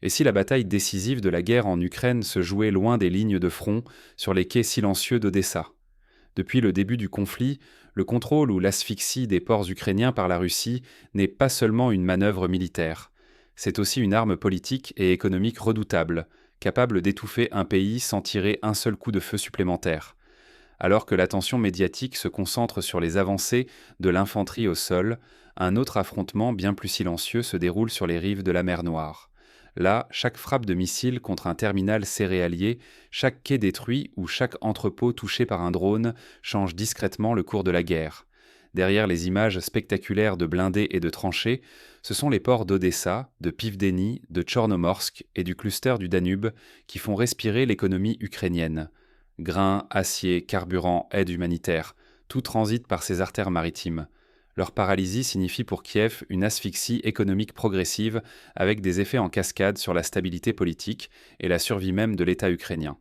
Et si la bataille décisive de la guerre en Ukraine se jouait loin des lignes de front, sur les quais silencieux d'Odessa? Depuis le début du conflit, le contrôle ou l'asphyxie des ports ukrainiens par la Russie n'est pas seulement une manœuvre militaire. C'est aussi une arme politique et économique redoutable, capable d'étouffer un pays sans tirer un seul coup de feu supplémentaire. Alors que l'attention médiatique se concentre sur les avancées de l'infanterie au sol, un autre affrontement bien plus silencieux se déroule sur les rives de la mer Noire. Là, chaque frappe de missile contre un terminal céréalier, chaque quai détruit ou chaque entrepôt touché par un drone change discrètement le cours de la guerre. Derrière les images spectaculaires de blindés et de tranchées, ce sont les ports d'Odessa, de Pivdeni, de Tchornomorsk et du cluster du Danube qui font respirer l'économie ukrainienne. Grains, acier, carburant, aide humanitaire, tout transite par ces artères maritimes. Leur paralysie signifie pour Kiev une asphyxie économique progressive avec des effets en cascade sur la stabilité politique et la survie même de l'État ukrainien.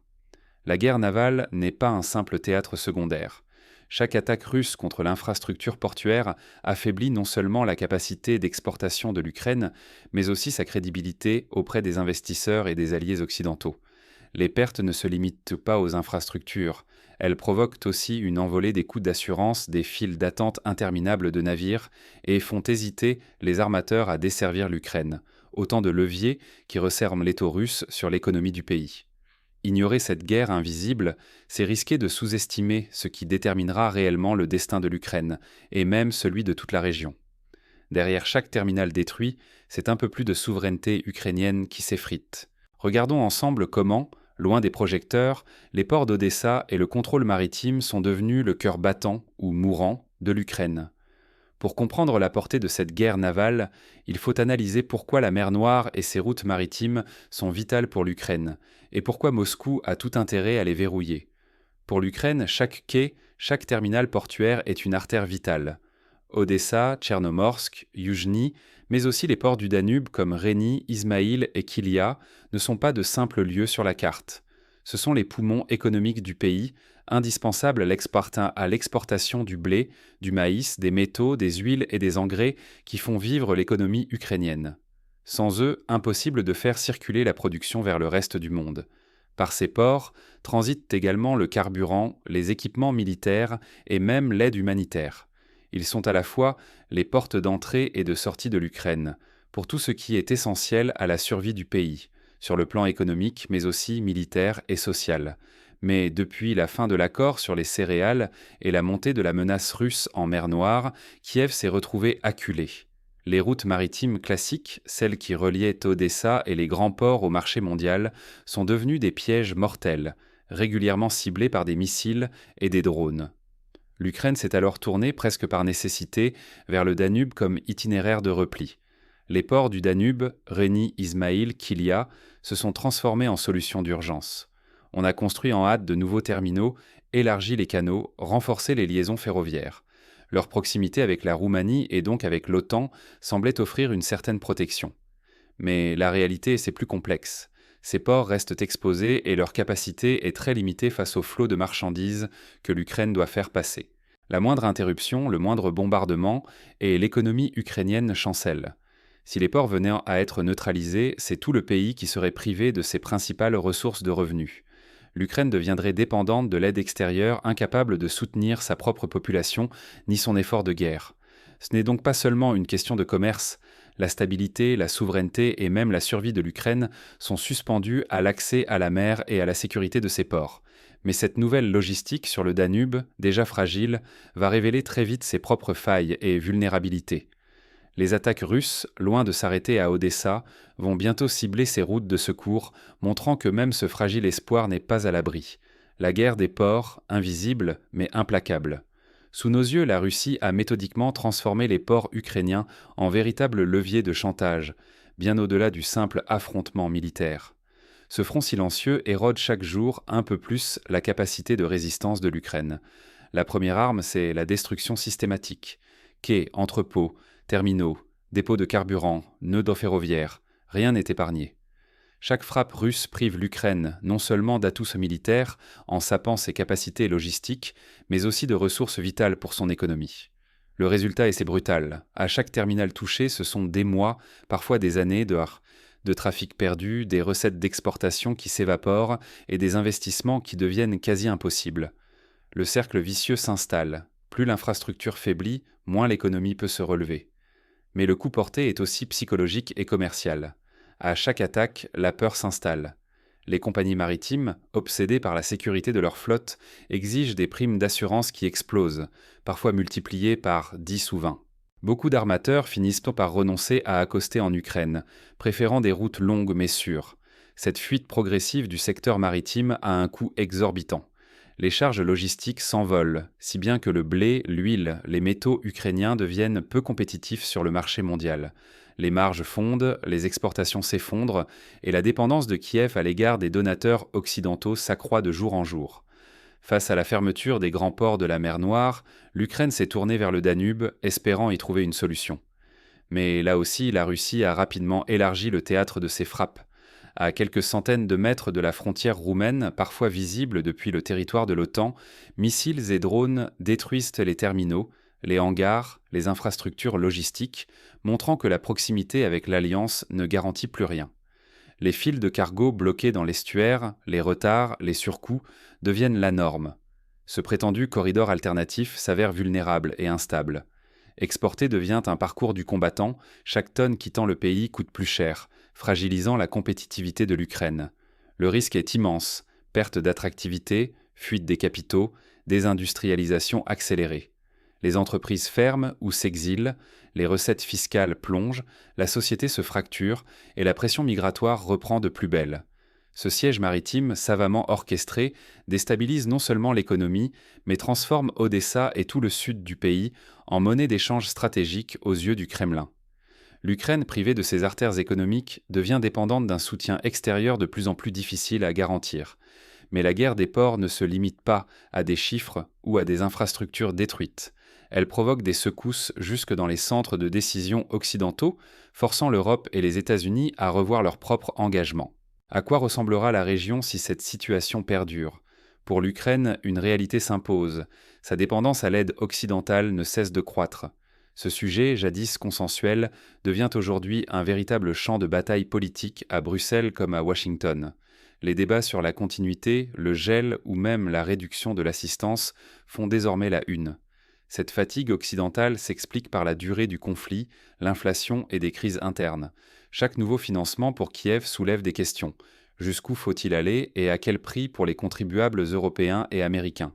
La guerre navale n'est pas un simple théâtre secondaire. Chaque attaque russe contre l'infrastructure portuaire affaiblit non seulement la capacité d'exportation de l'Ukraine, mais aussi sa crédibilité auprès des investisseurs et des alliés occidentaux. Les pertes ne se limitent pas aux infrastructures. Elles provoquent aussi une envolée des coûts d'assurance, des files d'attente interminables de navires et font hésiter les armateurs à desservir l'Ukraine. Autant de leviers qui resserrent l'étau russe sur l'économie du pays. Ignorer cette guerre invisible, c'est risquer de sous-estimer ce qui déterminera réellement le destin de l'Ukraine, et même celui de toute la région. Derrière chaque terminal détruit, c'est un peu plus de souveraineté ukrainienne qui s'effrite. Regardons ensemble comment, loin des projecteurs, les ports d'Odessa et le contrôle maritime sont devenus le cœur battant ou mourant de l'Ukraine. Pour comprendre la portée de cette guerre navale, il faut analyser pourquoi la mer Noire et ses routes maritimes sont vitales pour l'Ukraine, et pourquoi Moscou a tout intérêt à les verrouiller. Pour l'Ukraine, chaque quai, chaque terminal portuaire est une artère vitale. Odessa, Tchernomorsk, Yuzhny, mais aussi les ports du Danube comme Reni, Ismaïl et Kilia ne sont pas de simples lieux sur la carte. Ce sont les poumons économiques du pays, indispensables à l'exportation du blé, du maïs, des métaux, des huiles et des engrais qui font vivre l'économie ukrainienne. Sans eux, impossible de faire circuler la production vers le reste du monde. Par ces ports transitent également le carburant, les équipements militaires et même l'aide humanitaire. Ils sont à la fois les portes d'entrée et de sortie de l'Ukraine, pour tout ce qui est essentiel à la survie du pays, sur le plan économique mais aussi militaire et social. Mais depuis la fin de l'accord sur les céréales et la montée de la menace russe en mer Noire, Kiev s'est retrouvé acculé. Les routes maritimes classiques, celles qui reliaient Odessa et les grands ports au marché mondial, sont devenues des pièges mortels, régulièrement ciblés par des missiles et des drones. L'Ukraine s'est alors tournée, presque par nécessité, vers le Danube comme itinéraire de repli. Les ports du Danube, Reni, Ismaïl, Kilia, se sont transformés en solution d'urgence. On a construit en hâte de nouveaux terminaux, élargi les canaux, renforcé les liaisons ferroviaires. Leur proximité avec la Roumanie et donc avec l'OTAN semblait offrir une certaine protection. Mais la réalité, c'est plus complexe. Ces ports restent exposés et leur capacité est très limitée face au flot de marchandises que l'Ukraine doit faire passer. La moindre interruption, le moindre bombardement, et l'économie ukrainienne chancelle. Si les ports venaient à être neutralisés, c'est tout le pays qui serait privé de ses principales ressources de revenus. L'Ukraine deviendrait dépendante de l'aide extérieure, incapable de soutenir sa propre population ni son effort de guerre. Ce n'est donc pas seulement une question de commerce. La stabilité, la souveraineté et même la survie de l'Ukraine sont suspendues à l'accès à la mer et à la sécurité de ses ports. Mais cette nouvelle logistique sur le Danube, déjà fragile, va révéler très vite ses propres failles et vulnérabilités. Les attaques russes, loin de s'arrêter à Odessa, vont bientôt cibler ces routes de secours, montrant que même ce fragile espoir n'est pas à l'abri. La guerre des ports, invisible mais implacable. Sous nos yeux, la Russie a méthodiquement transformé les ports ukrainiens en véritables leviers de chantage, bien au-delà du simple affrontement militaire. Ce front silencieux érode chaque jour un peu plus la capacité de résistance de l'Ukraine. La première arme, c'est la destruction systématique. Quais, entrepôts, terminaux, dépôts de carburant, nœuds ferroviaires, rien n'est épargné. Chaque frappe russe prive l'Ukraine non seulement d'atouts militaires en sapant ses capacités logistiques, mais aussi de ressources vitales pour son économie. Le résultat est brutal. À chaque terminal touché, ce sont des mois, parfois des années de trafic perdu, des recettes d'exportation qui s'évaporent et des investissements qui deviennent quasi impossibles. Le cercle vicieux s'installe. Plus l'infrastructure faiblit, moins l'économie peut se relever. Mais le coup porté est aussi psychologique et commercial. À chaque attaque, la peur s'installe. Les compagnies maritimes, obsédées par la sécurité de leur flotte, exigent des primes d'assurance qui explosent, parfois multipliées par 10 ou 20. Beaucoup d'armateurs finissent par renoncer à accoster en Ukraine, préférant des routes longues mais sûres. Cette fuite progressive du secteur maritime a un coût exorbitant. Les charges logistiques s'envolent, si bien que le blé, l'huile, les métaux ukrainiens deviennent peu compétitifs sur le marché mondial. Les marges fondent, les exportations s'effondrent, et la dépendance de Kiev à l'égard des donateurs occidentaux s'accroît de jour en jour. Face à la fermeture des grands ports de la mer Noire, l'Ukraine s'est tournée vers le Danube, espérant y trouver une solution. Mais là aussi, la Russie a rapidement élargi le théâtre de ses frappes. À quelques centaines de mètres de la frontière roumaine, parfois visible depuis le territoire de l'OTAN, missiles et drones détruisent les terminaux, les hangars, les infrastructures logistiques, montrant que la proximité avec l'Alliance ne garantit plus rien. Les files de cargo bloqués dans l'estuaire, les retards, les surcoûts deviennent la norme. Ce prétendu corridor alternatif s'avère vulnérable et instable. Exporter devient un parcours du combattant, chaque tonne quittant le pays coûte plus cher, fragilisant la compétitivité de l'Ukraine. Le risque est immense, perte d'attractivité, fuite des capitaux, désindustrialisation accélérée. Les entreprises ferment ou s'exilent, les recettes fiscales plongent, la société se fracture et la pression migratoire reprend de plus belle. Ce siège maritime, savamment orchestré, déstabilise non seulement l'économie, mais transforme Odessa et tout le sud du pays en monnaie d'échange stratégique aux yeux du Kremlin. L'Ukraine, privée de ses artères économiques, devient dépendante d'un soutien extérieur de plus en plus difficile à garantir. Mais la guerre des ports ne se limite pas à des chiffres ou à des infrastructures détruites. Elle provoque des secousses jusque dans les centres de décision occidentaux, forçant l'Europe et les États-Unis à revoir leurs propres engagements. À quoi ressemblera la région si cette situation perdure ? Pour l'Ukraine, une réalité s'impose. Sa dépendance à l'aide occidentale ne cesse de croître. Ce sujet, jadis consensuel, devient aujourd'hui un véritable champ de bataille politique à Bruxelles comme à Washington. Les débats sur la continuité, le gel ou même la réduction de l'assistance font désormais la une. Cette fatigue occidentale s'explique par la durée du conflit, l'inflation et des crises internes. Chaque nouveau financement pour Kiev soulève des questions. Jusqu'où faut-il aller et à quel prix pour les contribuables européens et américains ?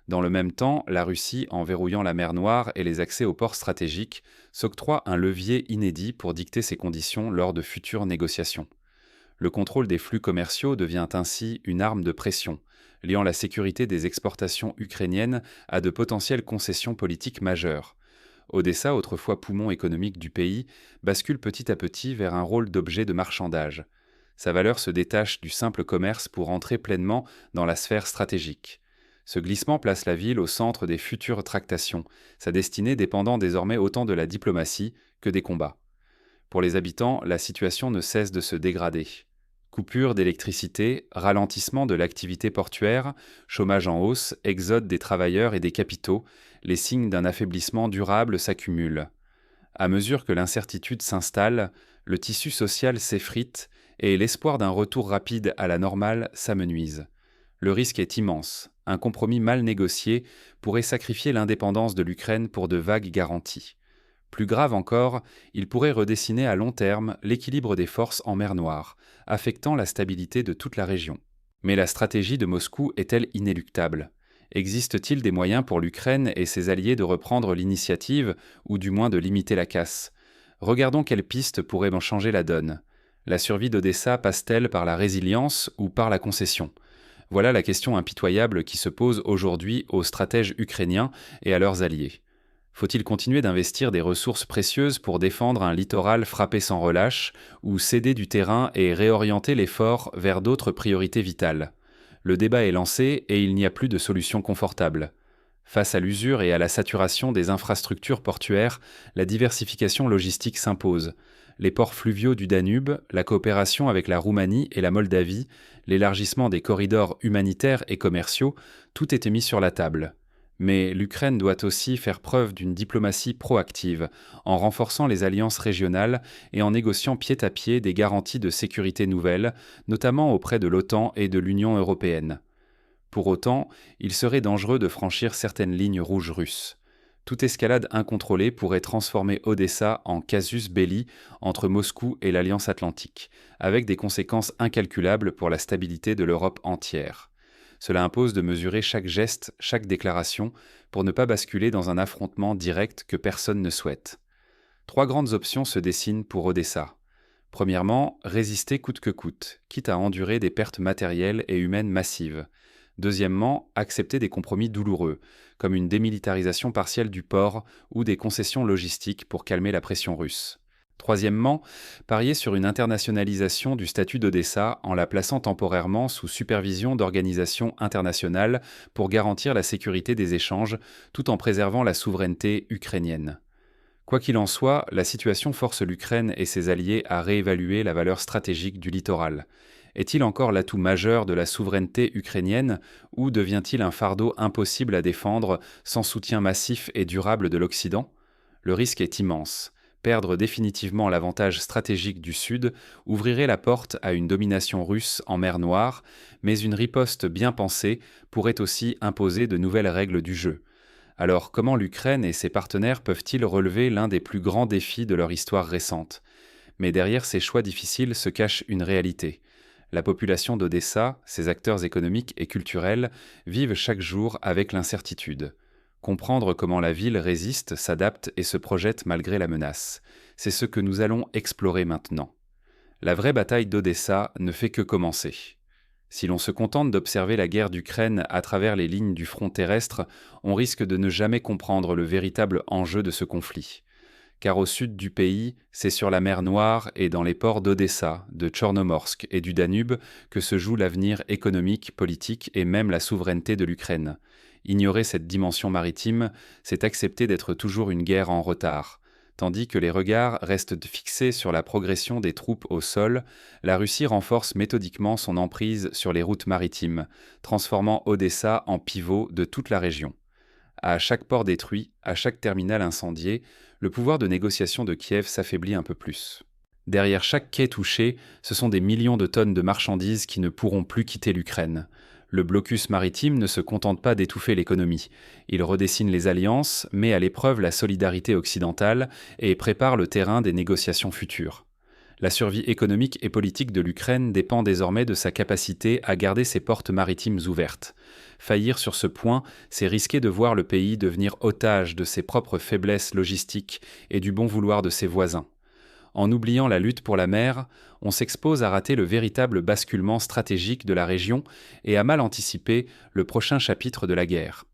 Dans le même temps, la Russie, en verrouillant la mer Noire et les accès aux ports stratégiques, s'octroie un levier inédit pour dicter ses conditions lors de futures négociations. Le contrôle des flux commerciaux devient ainsi une arme de pression, liant la sécurité des exportations ukrainiennes à de potentielles concessions politiques majeures. Odessa, autrefois poumon économique du pays, bascule petit à petit vers un rôle d'objet de marchandage. Sa valeur se détache du simple commerce pour entrer pleinement dans la sphère stratégique. Ce glissement place la ville au centre des futures tractations, sa destinée dépendant désormais autant de la diplomatie que des combats. Pour les habitants, la situation ne cesse de se dégrader. Coupure d'électricité, ralentissement de l'activité portuaire, chômage en hausse, exode des travailleurs et des capitaux, les signes d'un affaiblissement durable s'accumulent. À mesure que l'incertitude s'installe, le tissu social s'effrite et l'espoir d'un retour rapide à la normale s'amenuise. Le risque est immense. Un compromis mal négocié pourrait sacrifier l'indépendance de l'Ukraine pour de vagues garanties. Plus grave encore, il pourrait redessiner à long terme l'équilibre des forces en mer Noire, affectant la stabilité de toute la région. Mais la stratégie de Moscou est-elle inéluctable ? Existe-t-il des moyens pour l'Ukraine et ses alliés de reprendre l'initiative, ou du moins de limiter la casse ? Regardons quelles pistes pourraient en changer la donne. La survie d'Odessa passe-t-elle par la résilience ou par la concession ? Voilà la question impitoyable qui se pose aujourd'hui aux stratèges ukrainiens et à leurs alliés. Faut-il continuer d'investir des ressources précieuses pour défendre un littoral frappé sans relâche, ou céder du terrain et réorienter l'effort vers d'autres priorités vitales ? Le débat est lancé et il n'y a plus de solution confortable. Face à l'usure et à la saturation des infrastructures portuaires, la diversification logistique s'impose. Les ports fluviaux du Danube, la coopération avec la Roumanie et la Moldavie, l'élargissement des corridors humanitaires et commerciaux, tout était mis sur la table. Mais l'Ukraine doit aussi faire preuve d'une diplomatie proactive, en renforçant les alliances régionales et en négociant pied à pied des garanties de sécurité nouvelles, notamment auprès de l'OTAN et de l'Union européenne. Pour autant, il serait dangereux de franchir certaines lignes rouges russes. Toute escalade incontrôlée pourrait transformer Odessa en casus belli entre Moscou et l'Alliance atlantique, avec des conséquences incalculables pour la stabilité de l'Europe entière. Cela impose de mesurer chaque geste, chaque déclaration, pour ne pas basculer dans un affrontement direct que personne ne souhaite. Trois grandes options se dessinent pour Odessa. Premièrement, résister coûte que coûte, quitte à endurer des pertes matérielles et humaines massives. Deuxièmement, accepter des compromis douloureux, comme une démilitarisation partielle du port ou des concessions logistiques pour calmer la pression russe. Troisièmement, parier sur une internationalisation du statut d'Odessa en la plaçant temporairement sous supervision d'organisations internationales pour garantir la sécurité des échanges tout en préservant la souveraineté ukrainienne. Quoi qu'il en soit, la situation force l'Ukraine et ses alliés à réévaluer la valeur stratégique du littoral. Est-il encore l'atout majeur de la souveraineté ukrainienne ou devient-il un fardeau impossible à défendre sans soutien massif et durable de l'Occident ? Le risque est immense. Perdre définitivement l'avantage stratégique du Sud ouvrirait la porte à une domination russe en mer Noire, mais une riposte bien pensée pourrait aussi imposer de nouvelles règles du jeu. Alors comment l'Ukraine et ses partenaires peuvent-ils relever l'un des plus grands défis de leur histoire récente ? Mais derrière ces choix difficiles se cache une réalité. La population d'Odessa, ses acteurs économiques et culturels, vivent chaque jour avec l'incertitude. Comprendre comment la ville résiste, s'adapte et se projette malgré la menace. C'est ce que nous allons explorer maintenant. La vraie bataille d'Odessa ne fait que commencer. Si l'on se contente d'observer la guerre d'Ukraine à travers les lignes du front terrestre, on risque de ne jamais comprendre le véritable enjeu de ce conflit. Car au sud du pays, c'est sur la mer Noire et dans les ports d'Odessa, de Tchornomorsk et du Danube que se joue l'avenir économique, politique et même la souveraineté de l'Ukraine. Ignorer cette dimension maritime, c'est accepter d'être toujours une guerre en retard. Tandis que les regards restent fixés sur la progression des troupes au sol, la Russie renforce méthodiquement son emprise sur les routes maritimes, transformant Odessa en pivot de toute la région. À chaque port détruit, à chaque terminal incendié, le pouvoir de négociation de Kiev s'affaiblit un peu plus. Derrière chaque quai touché, ce sont des millions de tonnes de marchandises qui ne pourront plus quitter l'Ukraine. Le blocus maritime ne se contente pas d'étouffer l'économie. Il redessine les alliances, met à l'épreuve la solidarité occidentale et prépare le terrain des négociations futures. La survie économique et politique de l'Ukraine dépend désormais de sa capacité à garder ses portes maritimes ouvertes. Faillir sur ce point, c'est risquer de voir le pays devenir otage de ses propres faiblesses logistiques et du bon vouloir de ses voisins. En oubliant la lutte pour la mer, on s'expose à rater le véritable basculement stratégique de la région et à mal anticiper le prochain chapitre de la guerre.